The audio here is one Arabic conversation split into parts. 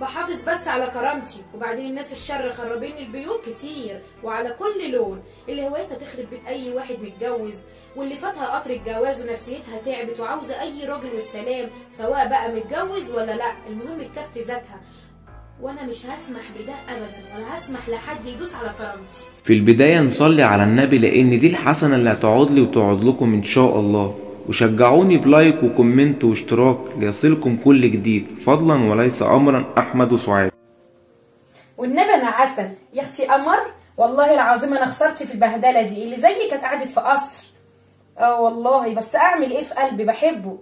بحافظ بس على كرامتي، وبعدين الناس الشر خربين البيوت كتير وعلى كل لون، اللي هوايتها تخرب بيت اي واحد متجوز، واللي فاتها قطر الجواز ونفسيتها تعبت وعاوزه اي راجل والسلام، سواء بقى متجوز ولا لا، المهم تكفي ذاتها. وانا مش هسمح بده ابدا، ولا هسمح لحد يدوس على كرامتي. في البداية نصلي على النبي، لان دي الحسنة اللي هتقعد لي وتقعد لكم ان شاء الله. وشجعوني بلايك وكومنت واشتراك ليصلكم كل جديد، فضلا وليس امرا. احمد سعاد. والنبي انا عسل يا اختي قمر، والله العظيم انا خسرت في البهدله دي، اللي زيي كانت قعدت في قصر. والله، بس اعمل ايه في قلبي، بحبه.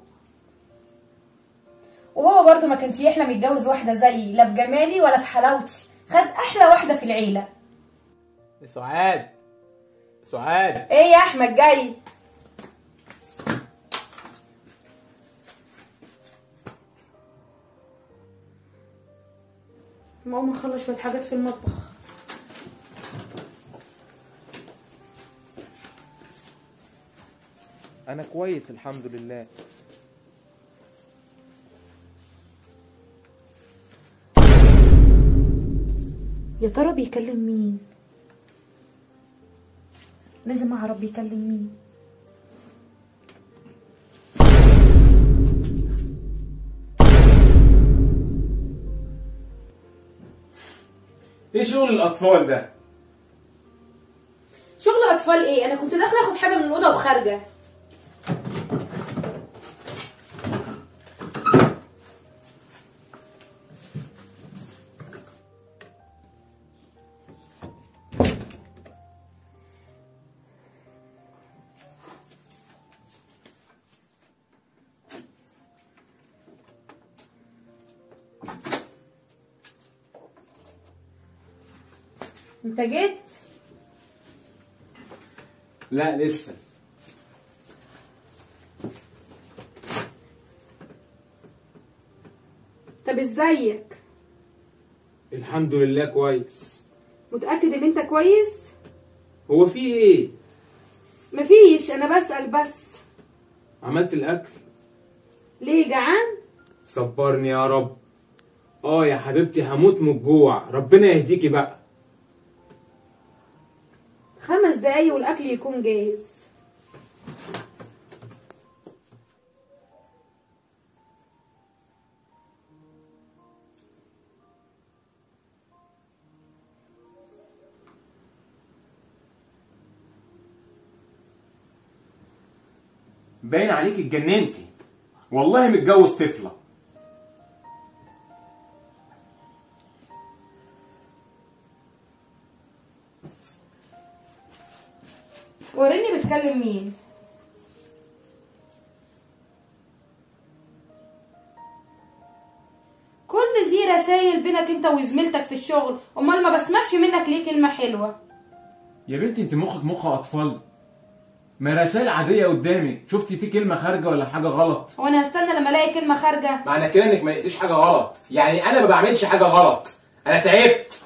وهو برضه ما كانش يحلم يتجوز واحده زيي، لا في جمالي ولا في حلاوتي، خد احلى واحده في العيله. سعاد سعاد، ايه يا احمد جاي؟ ماما خلص شويه حاجات في المطبخ. انا كويس الحمد لله. يا ترى بيكلم مين؟ لازم اعرف بيكلم مين. ايه شغل الاطفال ده؟ شغل اطفال ايه؟ انا كنت داخله اخد حاجه من الاوضه وخارجه. انت جيت؟ لا لسه. طب ازيك؟ الحمد لله كويس. متأكد ان انت كويس؟ هو في ايه؟ مفيش، انا بسأل بس. عملت الاكل؟ ليه، جعان؟ صبرني يا رب. يا حبيبتي هموت من الجوع، ربنا يهديكي بقى. 5 دقايق والاكل يكون جاهز. باين عليك اتجننتي، والله متجوز طفله. وريني بتكلم مين. كل دي رسايل بينك انت وزميلتك في الشغل، امال ما بسمعش منك ليه كلمه حلوه؟ يا بنتي انت مخك مخ اطفال، ما رسائل عاديه قدامي، شفتي في كلمه خارجه ولا حاجه غلط؟ هو انا هستنى لما الاقي كلمه خارجه؟ معنى كده انك ما لقيتيش حاجه غلط، يعني انا ما بعملش حاجه غلط، انا تعبت.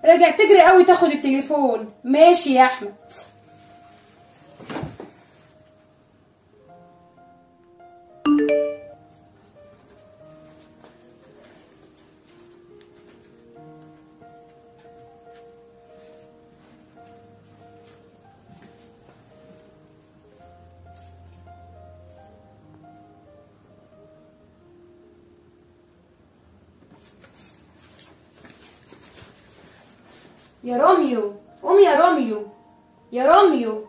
راجع تجري قوي تاخد التليفون. ماشي يا احمد. يا روميو قوم يا روميو، يا روميو.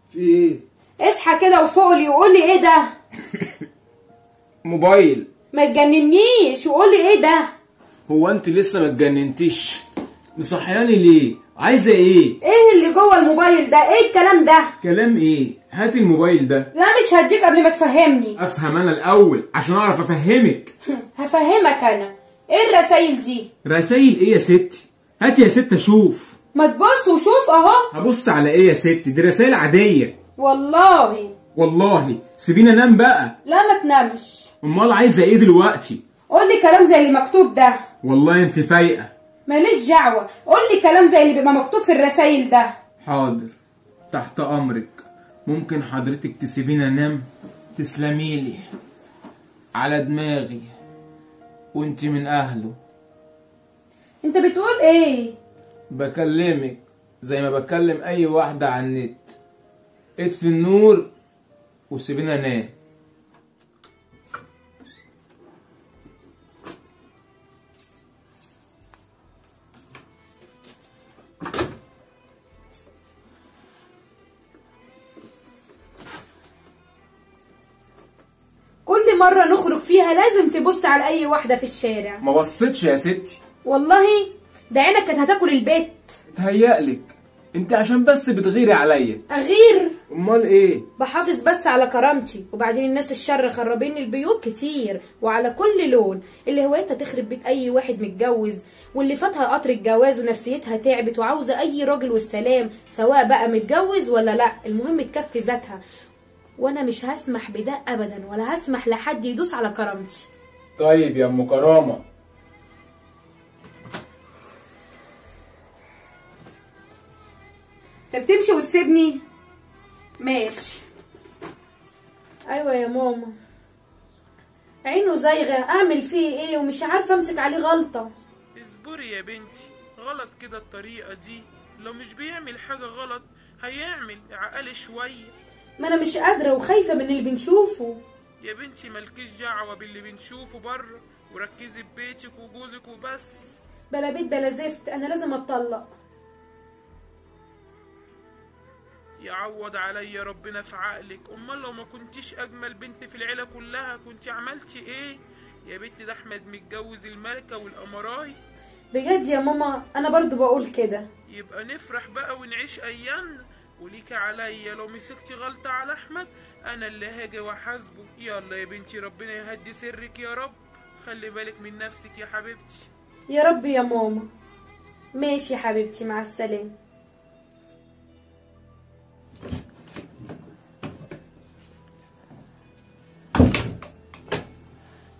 في ايه؟ اصحى كده وفوق لي وقول لي ايه ده؟ موبايل. ما تجننيش وقول لي ايه ده؟ هو انت لسه ما اتجننتيش؟ مصحياني ليه؟ عايزه ايه؟ ايه اللي جوه الموبايل ده؟ ايه الكلام ده؟ كلام ايه؟ هاتي الموبايل ده. لا مش هديك قبل ما تفهمني. افهم انا الاول عشان اعرف افهمك. هفهمك انا. ايه الرسايل دي؟ رسايل ايه يا ستي؟ هاتي يا ست اشوف. ما تبص وشوف اهو. هبص على ايه يا ستي؟ دي رسايل عاديه. والله سيبيني انام بقى. لا ما تنامش. امال عايزه ايه دلوقتي؟ قول لي كلام زي اللي مكتوب ده. والله انت فايقه. ماليش دعوه، قول لي كلام زي اللي بيبقى مكتوب في الرسايل ده. حاضر، تحت امرك. ممكن حضرتك تسيبيني انام؟ تسلميلي، على دماغي، وانتي من اهله. انت بتقول ايه؟ بكلمك زي ما بكلم اي واحدة على النت. اطفي النور وسيبيني انام. كل مرة نخرج فيها لازم تبص على اي واحدة في الشارع. ما بصيتش يا ستي. والله ده عينك كانت هتاكل البيت. تهيألك انت عشان بس بتغيري عليا. اغير؟ امال ايه؟ بحافظ بس على كرامتي، وبعدين الناس الشر خربين البيوت كتير وعلى كل لون، اللي هوايتها تخرب بيت اي واحد متجوز، واللي فاتها قطر الجواز ونفسيتها تعبت وعاوزه اي راجل والسلام، سواء بقى متجوز ولا لا، المهم تكفي ذاتها. وانا مش هسمح بده ابدا، ولا هسمح لحد يدوس على كرامتي. طيب يا ام كرامه. انت بتمشي وتسيبني؟ ماشي. ايوه يا ماما، عينه زايغه، اعمل فيه ايه ومش عارفه امسك عليه غلطه. اصبري يا بنتي، غلط كده الطريقه دي، لو مش بيعمل حاجه غلط هيعمل عقل شويه. ما انا مش قادره وخايفه من اللي بنشوفه. يا بنتي مالكيش دعوه باللي بنشوفه بره، وركزي في بيتك وجوزك وبس. بلا بيت بلا زفت، انا لازم اتطلق. يعوض عليا ربنا في عقلك. امال لو ما كنتيش اجمل بنت في العيله كلها كنتي عملتي ايه يا بنت؟ ده احمد متجوز الملكه والامراي. بجد يا ماما انا برضو بقول كده. يبقى نفرح بقى ونعيش ايامنا. وليكي عليا لو مسكتي غلطه على احمد انا اللي هاجي واحاسبه. يلا يا بنتي ربنا يهدي سرك يا رب. خلي بالك من نفسك يا حبيبتي. يا رب يا ماما. ماشي يا حبيبتي، مع السلامه.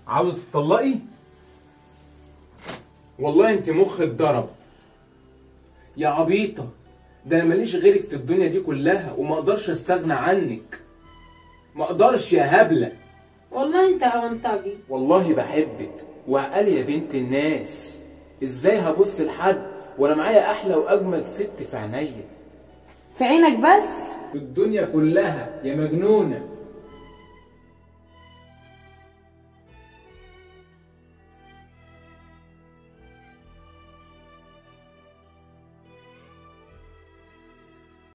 عاوزة تطلقي؟ والله انت مخك ضرب يا عبيطة. ده انا ماليش غيرك في الدنيا دي كلها، وما اقدرش استغنى عنك. ما اقدرش يا هبلة. والله انت اونطاجي. والله بحبك وعقلي يا بنت الناس. ازاي هبص لحد وانا معايا احلى واجمل ست في عينيا؟ في عينك بس؟ في الدنيا كلها يا مجنونة.